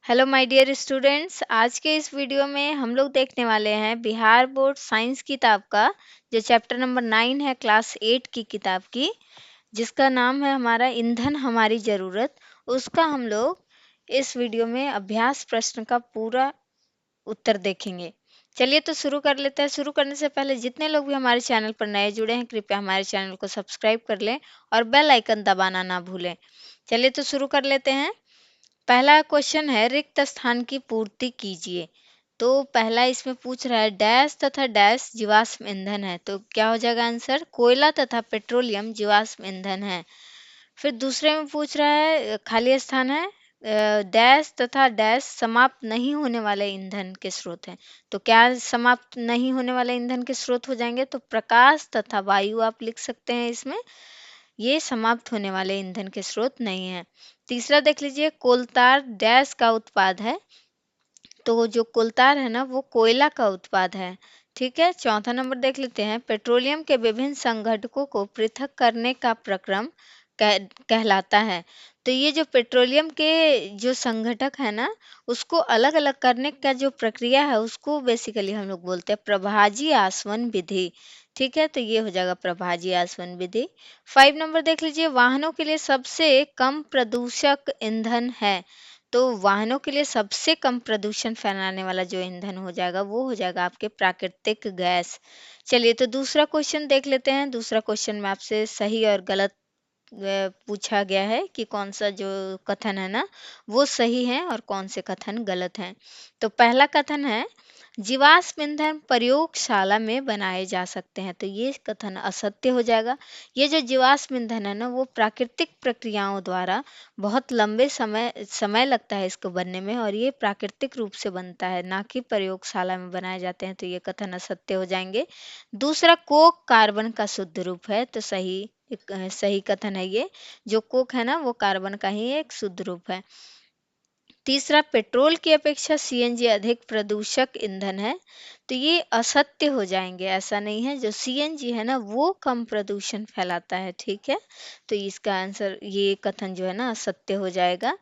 Hello my dear students. आज के इस वीडियो में हम लोग देखने वाले हैं बिहार बोर्ड साइंस किताब का जो चैप्टर नंबर 9 है, क्लास 8 की किताब की, जिसका नाम है हमारा ईंधन हमारी ज़रूरत। उसका हम लोग इस वीडियो में अभ्यास प्रश्न का पूरा उत्तर देखेंगे। चलिए तो शुरू कर लेते हैं। शुरू करने से पहले जितने लोग भी हमारे चैनल पर नए जुड़े हैं, कृपया हमारे चैनल को सब्सक्राइब कर लें और बेल आइकन दबाना ना भूलें। चलिए तो शुरू कर लेते हैं। पहला क्वेश्चन है, रिक्त स्थान की पूर्ति कीजिए। तो पहला इसमें पूछ रहा है डैश तथा डैश जीवाश्म ईंधन है, तो क्या हो जाएगा आंसर? कोयला तथा पेट्रोलियम जीवाश्म ईंधन है। फिर दूसरे में पूछ रहा है खाली स्थान है, डैश तथा डैश समाप्त नहीं होने वाले ईंधन के स्रोत हैं। तो क्या समाप्त नहीं होने वाले ईंधन के स्रोत हो जाएंगे? तो प्रकाश तथा वायु आप लिख सकते हैं इसमें। ये समाप्त होने वाले ईंधन के स्रोत नहीं है। तीसरा देख लीजिए, कोलतार डैश का उत्पाद है। तो जो कोलतार है ना, वो कोयला का उत्पाद है। ठीक है। चौथा नंबर देख लेते हैं, पेट्रोलियम के विभिन्न संघटकों को पृथक करने का प्रक्रम कहलाता है। तो ये जो पेट्रोलियम के जो संघटक है ना, उसको अलग अलग करने का जो प्रक्रिया है, उसको बेसिकली हम लोग बोलते हैं प्रभाजी आसवन विधि। ठीक है, तो ये हो जाएगा प्रभाजी आसवन विधि। 5 नंबर देख लीजिए, वाहनों के लिए सबसे कम प्रदूषक ईंधन है। तो वाहनों के लिए सबसे कम प्रदूषण फैलाने वाला जो ईंधन हो जाएगा, वो हो जाएगा आपके प्राकृतिक गैस। चलिए तो दूसरा क्वेश्चन देख लेते हैं। दूसरा क्वेश्चन में आपसे सही और गलत पूछा गया है कि कौन सा जो कथन है ना, वो सही है और कौन से कथन गलत हैं। तो पहला कथन है, जीवाश्म ईंधन प्रयोगशाला में बनाए जा सकते हैं। तो ये कथन असत्य हो जाएगा। ये जो जीवाश्म ईंधन है ना, वो प्राकृतिक प्रक्रियाओं द्वारा बहुत लंबे समय समय लगता है इसको बनने में, और ये प्राकृतिक रूप से बनता है, ना कि प्रयोगशाला में बनाए जाते हैं। तो ये कथन असत्य हो जाएंगे। दूसरा, कोक कार्बन का शुद्ध रूप है। तो सही कथन है ये। जो कोक है ना, वो कार्बन का ही एक शुद्ध रूप है। तीसरा, पेट्रोल की अपेक्षा सीएनजी अधिक प्रदूषक ईंधन है। तो ये असत्य हो जाएंगे। ऐसा नहीं है, जो सीएनजी है ना, वो कम प्रदूषण फैलाता है। ठीक है, तो इसका आंसर, ये कथन जो है ना, असत्य हो जाएगा।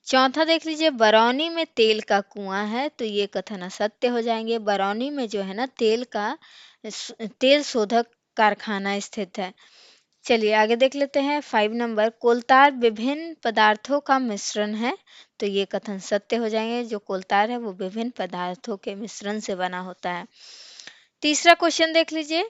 चौथा देख लीजिए, बरौनी में तेल का कुआं है। तो ये कथन असत्य हो जाएंगे। बरौनी में जो है ना, तेल शोधक कारखाना स्थित है। चलिए आगे देख लेते हैं। 5 नंबर, कोलतार विभिन्न पदार्थों का मिश्रण है। तो ये कथन सत्य हो जाएंगे। जो कोलतार है, वो विभिन्न पदार्थों के मिश्रण से बना होता है। तीसरा क्वेश्चन देख लीजिए,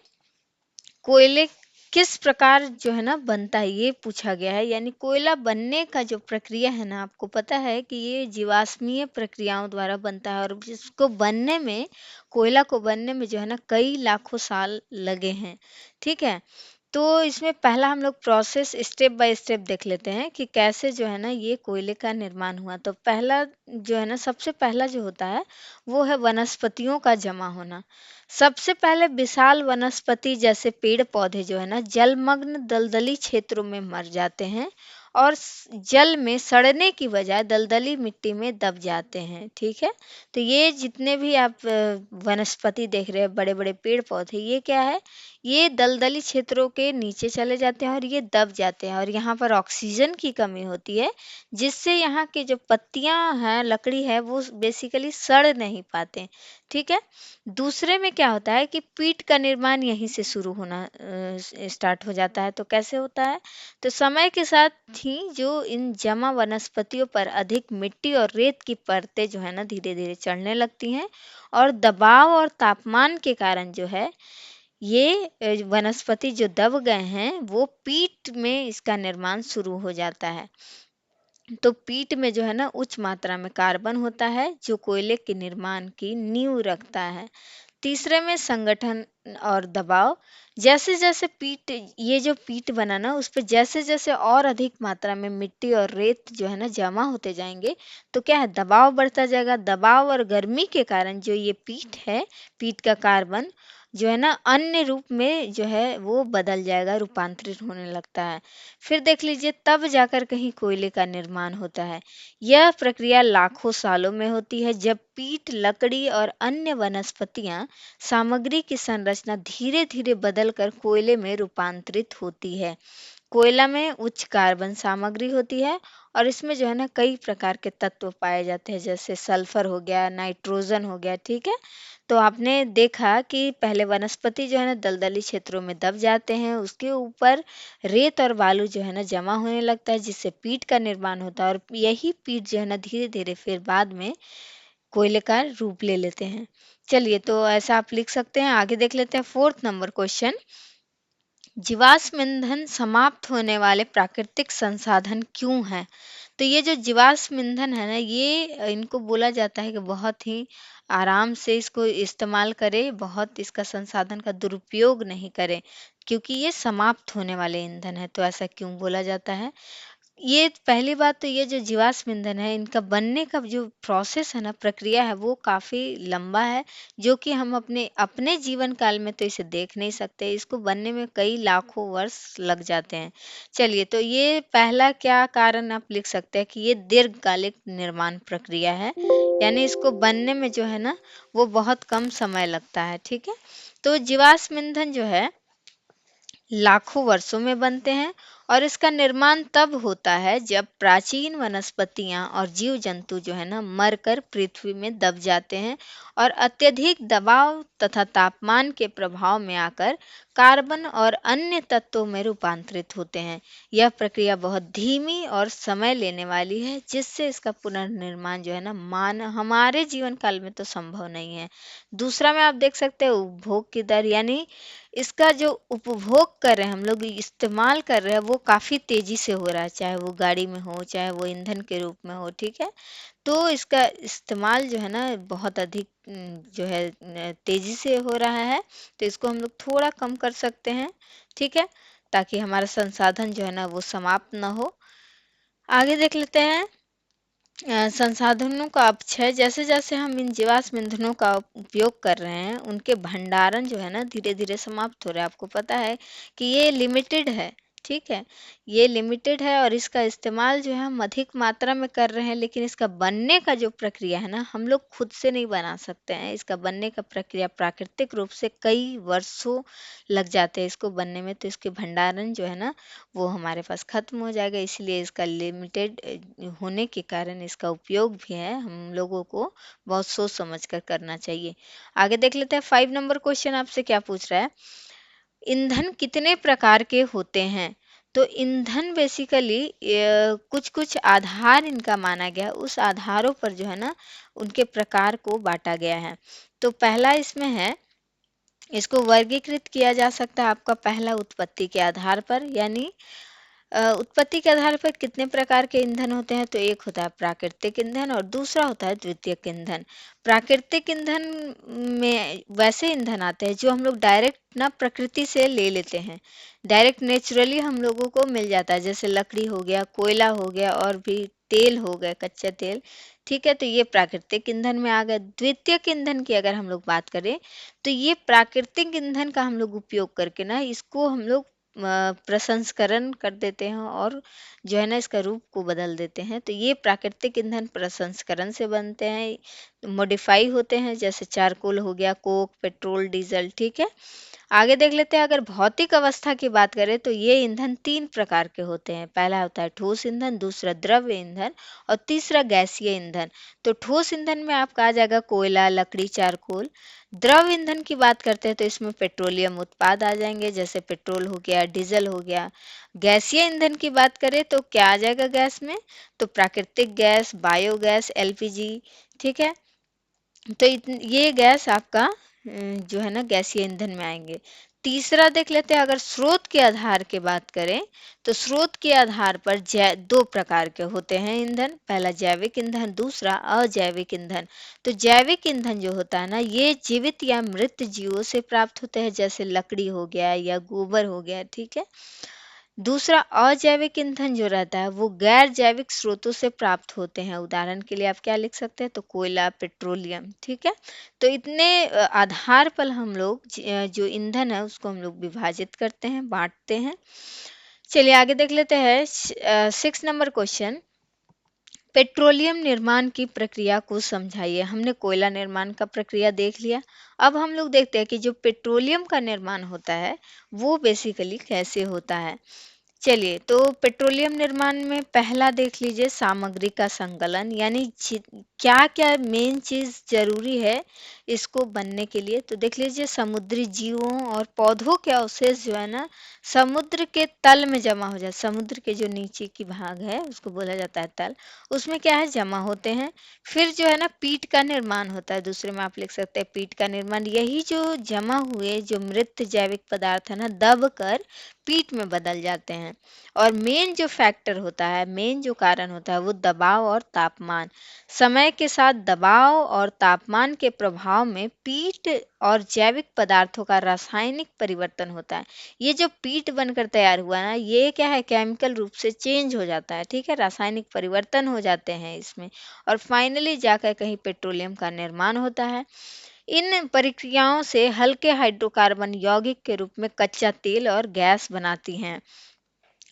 कोयले किस प्रकार जो है ना बनता है, ये पूछा गया है। यानी कोयला बनने का जो प्रक्रिया है ना, आपको पता है कि ये जीवाश्मीय प्रक्रियाओं द्वारा बनता है, और जिसको बनने में, कोयला को बनने में जो है ना, कई लाखों साल लगे हैं। ठीक है, तो इसमें पहला हम लोग प्रोसेस स्टेप बाय स्टेप देख लेते हैं कि कैसे जो है ना ये कोयले का निर्माण हुआ। तो पहला जो है ना, सबसे पहला जो होता है, वो है वनस्पतियों का जमा होना। सबसे पहले विशाल वनस्पति जैसे पेड़ पौधे जो है ना, जलमग्न दलदली क्षेत्रों में मर जाते हैं और जल में सड़ने की बजाय दलदली मिट्टी में दब जाते हैं। ठीक है, तो ये जितने भी आप वनस्पति देख रहे हैं, बड़े बड़े पेड़ पौधे, ये क्या है? ये दलदली क्षेत्रों के नीचे चले जाते हैं और ये दब जाते हैं, और यहाँ पर ऑक्सीजन की कमी होती है, जिससे यहाँ के जो पत्तियां हैं, लकड़ी है, वो बेसिकली सड़ नहीं पाते। ठीक है, दूसरे में क्या होता है कि पीट का निर्माण यहीं से शुरू होना स्टार्ट हो जाता है। तो कैसे होता है? तो समय के साथ ही जो इन जमा वनस्पतियों पर अधिक मिट्टी और रेत की परतें जो है ना, धीरे धीरे चढ़ने लगती हैं, और दबाव और तापमान के कारण जो है, ये वनस्पति जो दब गए हैं, वो पीट में इसका निर्माण शुरू हो जाता है। तो पीट में जो है ना, उच्च मात्रा में कार्बन होता है, जो कोयले के निर्माण की नींव रखता है। तीसरे में संगठन और दबाव। जैसे जैसे पीट, ये जो पीट बना ना, उस पे जैसे जैसे और अधिक मात्रा में मिट्टी और रेत जो है ना जमा होते जाएंगे, तो क्या है, दबाव बढ़ता जाएगा। दबाव और गर्मी के कारण जो ये पीट है, पीट का कार्बन जो है ना, अन्य रूप में जो है वो बदल जाएगा, रूपांतरित होने लगता है। फिर देख लीजिए, तब जाकर कहीं कोयले का निर्माण होता है। यह प्रक्रिया लाखों सालों में होती है, जब पीट, लकड़ी और अन्य वनस्पतियां सामग्री की संरचना धीरे धीरे बदलकर कोयले में रूपांतरित होती है। कोयला में उच्च कार्बन सामग्री होती है और इसमें जो है ना कई प्रकार के तत्व पाए जाते हैं, जैसे सल्फर हो गया, नाइट्रोजन हो गया, ठीक है। तो आपने देखा कि पहले वनस्पति जो है ना दलदली क्षेत्रों में दब जाते हैं, उसके ऊपर रेत और बालू जो है ना जमा होने लगता है, जिससे पीट का निर्माण होता है, और यही पीट जो है ना धीरे धीरे फिर बाद में कोयले का रूप ले लेते हैं। चलिए, तो ऐसा आप लिख सकते हैं। आगे देख लेते हैं फोर्थ नंबर क्वेश्चन। जीवाश्म ईंधन समाप्त होने वाले प्राकृतिक संसाधन क्यों हैं? तो ये जो जीवाश्म ईंधन है ना, ये इनको बोला जाता है कि बहुत ही आराम से इसको इस्तेमाल करें, बहुत इसका संसाधन का दुरुपयोग नहीं करें, क्योंकि ये समाप्त होने वाले ईंधन है। तो ऐसा क्यों बोला जाता है? ये पहली बात तो ये जो जीवाश्म ईंधन है, इनका बनने का जो प्रोसेस है ना, प्रक्रिया है, वो काफ़ी लंबा है, जो कि हम अपने अपने जीवन काल में तो इसे देख नहीं सकते। इसको बनने में कई लाखों वर्ष लग जाते हैं। चलिए, तो ये पहला क्या कारण आप लिख सकते हैं कि ये दीर्घकालिक निर्माण प्रक्रिया है, यानी इसको बनने में जो है ना, वो बहुत कम समय लगता है, ठीक है। तो जीवाश्म ईंधन जो है लाखों वर्षों में बनते हैं, और इसका निर्माण तब होता है जब प्राचीन वनस्पतियां और जीव जंतु जो है ना मरकर पृथ्वी में दब जाते हैं, और अत्यधिक दबाव तथा तापमान के प्रभाव में आकर कार्बन और अन्य तत्वों में रूपांतरित होते हैं। यह प्रक्रिया बहुत धीमी और समय लेने वाली है, जिससे इसका पुनर्निर्माण जो है ना मान हमारे जीवन काल में तो संभव नहीं है। दूसरा में आप देख सकते हैं उपभोग की दर, यानी इसका जो उपभोग कर रहे हैं हम लोग, इस्तेमाल कर रहे हैं, वो काफ़ी तेज़ी से हो रहा है, चाहे वो गाड़ी में हो, चाहे वो ईंधन के रूप में हो, ठीक है। तो इसका इस्तेमाल जो है ना बहुत अधिक जो है तेज़ी से हो रहा है, तो इसको हम लोग थोड़ा कम कर सकते हैं, ठीक है, ताकि हमारा संसाधन जो है ना वो समाप्त ना हो। आगे देख लेते हैं संसाधनों का अपक्षय। जैसे जैसे हम इन जीवाश्म ईंधनों का उपयोग कर रहे हैं, उनके भंडारण जो है ना धीरे धीरे समाप्त हो रहा है। आपको पता है कि ये लिमिटेड है, ठीक है, ये लिमिटेड है, और इसका इस्तेमाल जो है हम अधिक मात्रा में कर रहे हैं, लेकिन इसका बनने का जो प्रक्रिया है ना, हम लोग खुद से नहीं बना सकते हैं। इसका बनने का प्रक्रिया प्राकृतिक रूप से कई वर्षों लग जाते हैं इसको बनने में, तो इसके भंडारण जो है ना वो हमारे पास खत्म हो जाएगा। इसलिए इसका लिमिटेड होने के कारण इसका उपयोग भी है, हम लोगों को बहुत सोच समझ कर करना चाहिए। आगे देख लेते हैं 5 नंबर क्वेश्चन आपसे क्या पूछ रहा है। ईंधन कितने प्रकार के होते हैं? तो ईंधन बेसिकली कुछ कुछ आधार इनका माना गया, उस आधारों पर जो है ना उनके प्रकार को बांटा गया है। तो पहला इसमें है, इसको वर्गीकृत किया जा सकता है आपका पहला उत्पत्ति के आधार पर, यानी उत्पत्ति के आधार पर कितने प्रकार के ईंधन होते हैं? तो एक होता है प्राकृतिक ईंधन, और दूसरा होता है द्वितीयक ईंधन। प्राकृतिक ईंधन में वैसे ईंधन आते हैं जो हम लोग डायरेक्ट ना प्रकृति से ले लेते हैं, डायरेक्ट नेचुरली हम लोगों को मिल जाता है, जैसे लकड़ी हो गया, कोयला हो गया, और भी तेल हो गया, कच्चा तेल, ठीक है। तो ये प्राकृतिक ईंधन में आ गया। द्वितीयक ईंधन की अगर हम लोग बात करें, तो ये प्राकृतिक ईंधन का हम लोग उपयोग करके ना इसको हम लोग प्रसंस्करण कर देते हैं, और जो है ना इसका रूप को बदल देते हैं। तो ये प्राकृतिक ईंधन प्रसंस्करण से बनते हैं, मॉडिफाई होते हैं, जैसे चारकोल हो गया, कोक, पेट्रोल, डीजल, ठीक है। आगे देख लेते हैं, अगर भौतिक अवस्था की बात करें तो ये ईंधन 3 प्रकार के होते हैं। पहला होता है ठोस ईंधन, दूसरा द्रव्य ईंधन, और तीसरा गैसीय ईंधन। तो ठोस ईंधन में आपका आ जाएगा कोयला, लकड़ी, चारकोल। द्रव ईंधन की बात करते हैं तो इसमें पेट्रोलियम उत्पाद आ जाएंगे, जैसे पेट्रोल हो गया, डीजल हो गया। गैसीय ईंधन की बात करें तो क्या आ जाएगा गैस में? तो प्राकृतिक गैस, बायोगैस, एलपीजी, ठीक है। तो ये गैस आपका जो है ना गैसीय ईंधन में आएंगे। तीसरा देख लेते हैं, अगर स्रोत के आधार की बात करें तो स्रोत के आधार पर दो प्रकार के होते हैं ईंधन। पहला जैविक ईंधन, दूसरा अजैविक ईंधन। तो जैविक ईंधन जो होता है ना, ये जीवित या मृत जीवों से प्राप्त होते हैं, जैसे लकड़ी हो गया या गोबर हो गया, ठीक है। दूसरा अजैविक ईंधन जो रहता है वो गैर जैविक स्रोतों से प्राप्त होते हैं। उदाहरण के लिए आप क्या लिख सकते हैं? तो कोयला, पेट्रोलियम, ठीक है। तो इतने आधार पर हम लोग जो ईंधन है उसको हम लोग विभाजित करते हैं, बांटते हैं। चलिए आगे देख लेते हैं 6 नंबर क्वेश्चन। पेट्रोलियम निर्माण की प्रक्रिया को समझाइए। हमने कोयला निर्माण का प्रक्रिया देख लिया। अब हम लोग देखते हैं कि जो पेट्रोलियम का निर्माण होता है वो बेसिकली कैसे होता है। चलिए, तो पेट्रोलियम निर्माण में पहला देख लीजिए सामग्री का संकलन, यानी क्या-क्या मेन चीज़ ज़रूरी है इसको बनने के लिए। तो देख लीजिए समुद्री जीवों और पौधों के अवशेष जो है ना समुद्र के तल में जमा हो जाए। समुद्र के जो नीचे की भाग है उसको बोला जाता है तल, उसमें क्या है जमा होते हैं। फिर जो है ना पीट का निर्माण होता है, दूसरे में आप लिख सकते हैं पीट का निर्माण। यही जो जमा हुए जो मृत जैविक पदार्थ है ना दब कर पीट में बदल जाते हैं। और मेन जो फैक्टर होता है, मेन जो कारण होता है वो दबाव और तापमान। समय के साथ दबाव और तापमान के प्रभाव में पीट और जैविक पदार्थों का रासायनिक परिवर्तन होता है। ये जो पीट बनकर तैयार हुआ ना ये क्या है केमिकल रूप से चेंज हो जाता है, ठीक है, रासायनिक परिवर्तन हो जाते हैं इसमें और फाइनली जाकर कहीं पेट्रोलियम का निर्माण होता है। इन प्रक्रियाओं से हल्के हाइड्रोकार्बन यौगिक के रूप में कच्चा तेल और गैस बनाती हैं।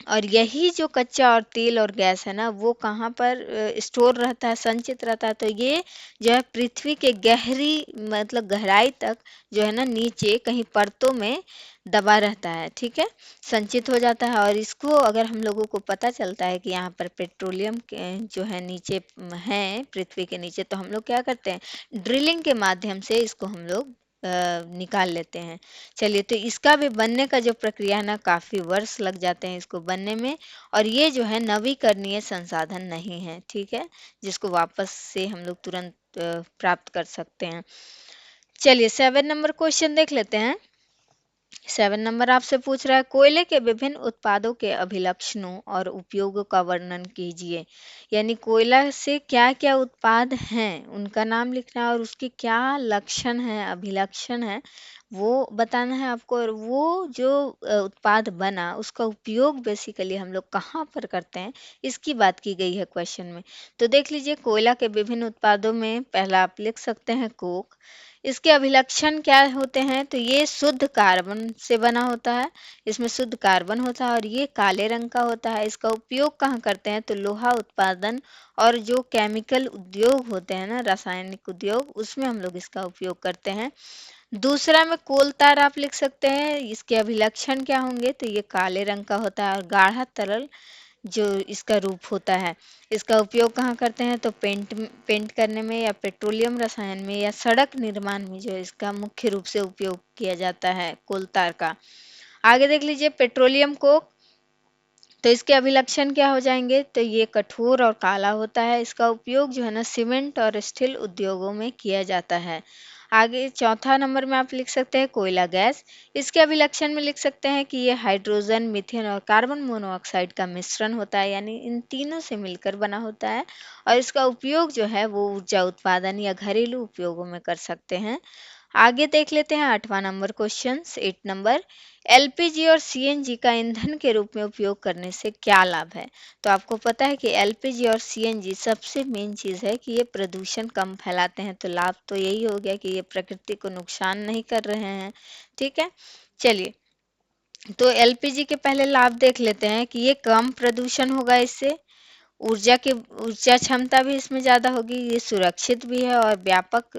और यही जो कच्चा और तेल और गैस है ना वो कहाँ पर स्टोर रहता है, संचित रहता है। तो ये जो है पृथ्वी के गहरी मतलब गहराई तक जो है ना नीचे कहीं परतों में दबा रहता है, ठीक है, संचित हो जाता है। और इसको अगर हम लोगों को पता चलता है कि यहाँ पर पेट्रोलियम के जो है नीचे है पृथ्वी के नीचे, तो हम लोग क्या करते हैं ड्रिलिंग के माध्यम से इसको हम लोग निकाल लेते हैं। चलिए, तो इसका भी बनने का जो प्रक्रिया है ना काफ़ी वर्ष लग जाते हैं इसको बनने में। और ये जो है नवीकरणीय संसाधन नहीं है, ठीक है, जिसको वापस से हम लोग तुरंत प्राप्त कर सकते हैं। चलिए 7 नंबर क्वेश्चन देख लेते हैं। 7 नंबर आपसे पूछ रहा है कोयले के विभिन्न उत्पादों के अभिलक्षणों और उपयोगों का वर्णन कीजिए। यानी कोयला से क्या क्या उत्पाद हैं उनका नाम लिखना है और उसके क्या लक्षण है अभिलक्षण है वो बताना है आपको। और वो जो उत्पाद बना उसका उपयोग बेसिकली हम लोग कहाँ पर करते हैं इसकी बात की गई है क्वेश्चन में। तो देख लीजिए कोयला के विभिन्न उत्पादों में पहला आप लिख सकते हैं कोक। इसके अभिलक्षण क्या होते हैं तो ये शुद्ध कार्बन से बना होता है, इसमें शुद्ध कार्बन होता है और ये काले रंग का होता है। इसका उपयोग कहाँ करते हैं तो लोहा उत्पादन और जो केमिकल उद्योग होते हैं ना रासायनिक उद्योग उसमें हम लोग इसका उपयोग करते हैं। दूसरा में कोलतार आप लिख सकते हैं, इसके अभिलक्षण क्या होंगे तो ये काले रंग का होता है और गाढ़ा तरल जो इसका रूप होता है। इसका उपयोग कहाँ करते हैं तो पेंट करने में या पेट्रोलियम रसायन में या सड़क निर्माण में जो इसका मुख्य रूप से उपयोग किया जाता है कोलतार का। आगे देख लीजिए पेट्रोलियम कोक। तो इसके अभिलक्षण क्या हो जाएंगे तो ये कठोर और काला होता है। इसका उपयोग जो है ना सीमेंट और स्टील उद्योगों में किया जाता है। आगे चौथा नंबर में आप लिख सकते हैं कोयला गैस। इसके अभिलक्षण में लिख सकते हैं कि ये हाइड्रोजन मीथेन और कार्बन मोनोऑक्साइड का मिश्रण होता है, यानी इन तीनों से मिलकर बना होता है। और इसका उपयोग जो है वो ऊर्जा उत्पादन या घरेलू उपयोगों में कर सकते हैं। आगे देख लेते हैं 8वां नंबर क्वेश्चन 8 नंबर। एलपीजी और सीएनजी का ईंधन के रूप में उपयोग करने से क्या लाभ है। तो आपको पता है कि एलपीजी और सीएनजी सबसे मेन चीज़ है कि ये प्रदूषण कम फैलाते हैं। तो लाभ तो यही हो गया कि ये प्रकृति को नुकसान नहीं कर रहे हैं, ठीक है। चलिए, तो एलपीजी के पहले लाभ देख लेते हैं कि ये कम प्रदूषण होगा इससे, ऊर्जा क्षमता भी इसमें ज़्यादा होगी, ये सुरक्षित भी है और व्यापक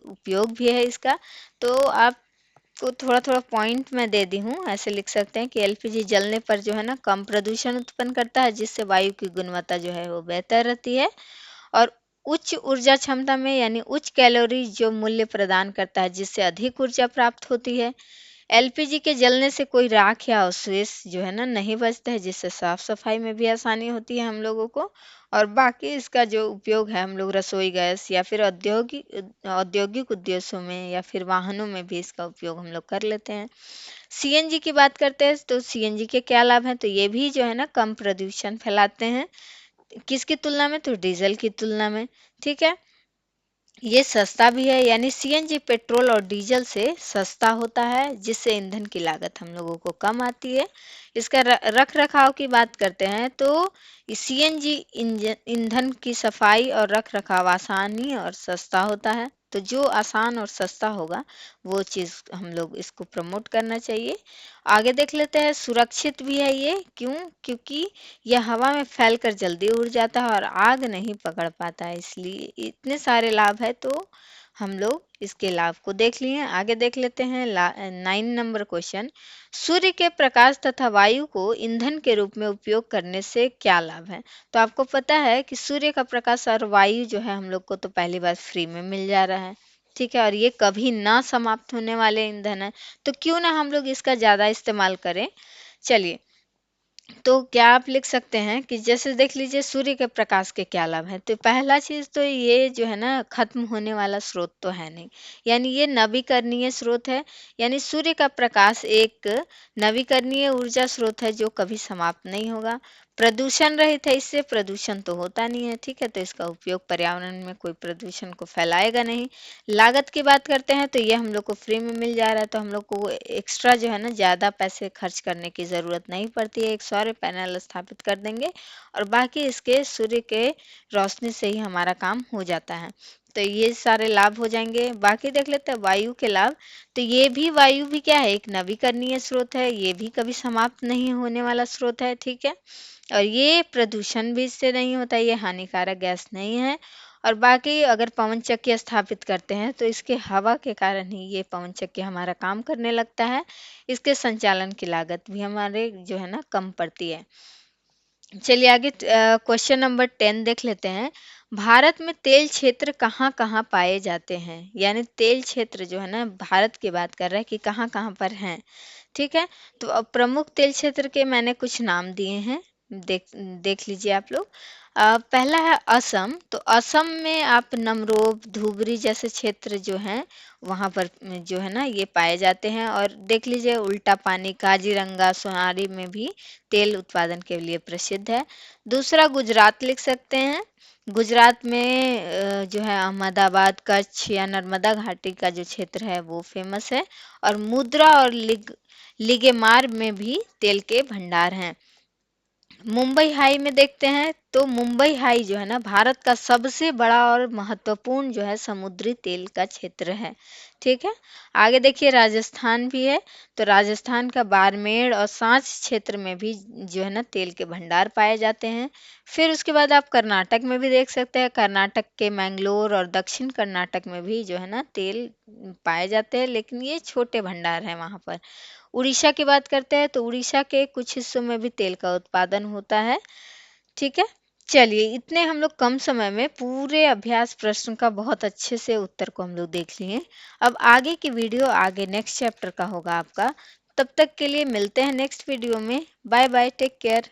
उपयोग भी है इसका। तो आपको थोड़ा-थोड़ा पॉइंट मैं दे दी हूँ, ऐसे लिख सकते हैं कि एलपीजी जलने पर जो है ना कम प्रदूषण उत्पन्न करता है जिससे वायु की गुणवत्ता जो है वो बेहतर रहती है। और उच्च ऊर्जा क्षमता में यानी उच्च कैलोरी जो मूल्य प्रदान करता है जिससे अधिक ऊर्जा प्राप्त होती है। एलपीजी के जलने से कोई राख या अवशेष जो है ना नहीं बचता है जिससे साफ सफाई में भी आसानी होती है हम लोगों को। और बाकी इसका जो उपयोग है हम लोग रसोई गैस या फिर औद्योगिक औद्योगिक उद्देश्यों में या फिर वाहनों में भी इसका उपयोग हम लोग कर लेते हैं। सीएनजी की बात करते हैं तो सीएनजी के क्या लाभ हैं तो ये भी जो है ना कम प्रदूषण फैलाते हैं, किसकी तुलना में तो डीजल की तुलना में, ठीक है। ये सस्ता भी है, यानी सीएनजी पेट्रोल और डीजल से सस्ता होता है जिससे ईंधन की लागत हम लोगों को कम आती है। इसका रख रखाव की बात करते हैं तो सीएनजी ईंधन की सफाई और रख रखाव आसानी और सस्ता होता है। तो जो आसान और सस्ता होगा वो चीज़ हम लोग इसको प्रमोट करना चाहिए। आगे देख लेते हैं सुरक्षित भी है ये, क्यों क्योंकि यह हवा में फैलकर जल्दी उड़ जाता है और आग नहीं पकड़ पाता है, इसलिए इतने सारे लाभ है। तो हम लोग इसके लाभ को देख लिए। आगे देख लेते हैं 9 नंबर क्वेश्चन। सूर्य के प्रकाश तथा वायु को ईंधन के रूप में उपयोग करने से क्या लाभ है? तो आपको पता है कि सूर्य का प्रकाश और वायु जो है हम लोग को तो पहली बार फ्री में मिल जा रहा है, ठीक है, और ये कभी ना समाप्त होने वाले ईंधन है, तो क्यों ना हम लोग इसका ज्यादा इस्तेमाल करें। चलिए, तो क्या आप लिख सकते हैं कि जैसे देख लीजिए सूर्य के प्रकाश के क्या लाभ है। तो पहला चीज तो ये जो है ना, खत्म होने वाला स्रोत तो है नहीं, यानी ये नवीकरणीय स्रोत है। यानी सूर्य का प्रकाश एक नवीकरणीय ऊर्जा स्रोत है जो कभी समाप्त नहीं होगा। प्रदूषण रहित है, इससे प्रदूषण तो होता नहीं है, ठीक है, तो इसका उपयोग पर्यावरण में कोई प्रदूषण को फैलाएगा नहीं। लागत की बात करते हैं तो ये हम लोग को फ्री में मिल जा रहा है, तो हम लोग को एक्स्ट्रा जो है ना ज़्यादा पैसे खर्च करने की ज़रूरत नहीं पड़ती है। एक सौर पैनल स्थापित कर देंगे और बाकी इसके सूर्य के रोशनी से ही हमारा काम हो जाता है। तो ये सारे लाभ हो जाएंगे। बाकी देख लेते हैं वायु के लाभ। तो ये भी वायु भी क्या है, एक नवीकरणीय स्रोत है, ये भी कभी समाप्त नहीं होने वाला स्रोत है, ठीक है, और ये प्रदूषण भी इससे नहीं होता, ये हानिकारक गैस नहीं है। और बाकी अगर पवन चक्की स्थापित करते हैं तो इसके हवा के कारण ही ये पवन चक्की हमारा काम करने लगता है। इसके संचालन की लागत भी हमारे जो है ना कम पड़ती है। चलिए आगे क्वेश्चन नंबर 10 देख लेते हैं। भारत में तेल क्षेत्र कहाँ कहाँ पाए जाते हैं? यानी तेल क्षेत्र जो है ना, भारत की बात कर रहा है कि कहाँ कहाँ पर हैं, ठीक है। तो अब प्रमुख तेल क्षेत्र के मैंने कुछ नाम दिए हैं, देख देख लीजिए आप लोग। पहला है असम। तो असम में आप नमरोब, धुबरी जैसे क्षेत्र जो हैं वहां पर जो है ना ये पाए जाते हैं। और देख लीजिए उल्टा पानी, काजीरंगा, सोनारी में भी तेल उत्पादन के लिए प्रसिद्ध है। दूसरा गुजरात लिख सकते हैं। गुजरात में जो है अहमदाबाद, कच्छ या नर्मदा घाटी का जो क्षेत्र है वो फेमस है। और मुद्रा और लिगेमार में भी तेल के भंडार हैं। मुंबई हाई में देखते हैं तो मुंबई हाई जो है ना भारत का सबसे बड़ा और महत्वपूर्ण जो है समुद्री तेल का क्षेत्र है, ठीक है। आगे देखिए राजस्थान भी है। तो राजस्थान का बाड़मेर और सांच क्षेत्र में भी जो है ना तेल के भंडार पाए जाते हैं। फिर उसके बाद आप कर्नाटक में भी देख सकते हैं। कर्नाटक के मैंगलोर और दक्षिण कर्नाटक में भी जो है ना तेल पाए जाते हैं, लेकिन ये छोटे भंडार हैं वहां पर। उड़ीसा की बात करते हैं तो उड़ीसा के कुछ हिस्सों में भी तेल का उत्पादन होता है, ठीक है। चलिए, इतने हम लोग कम समय में पूरे अभ्यास प्रश्न का बहुत अच्छे से उत्तर को हम लोग देख लिए। अब आगे की वीडियो आगे नेक्स्ट चैप्टर का होगा आपका। तब तक के लिए मिलते हैं नेक्स्ट वीडियो में। Bye bye, take care.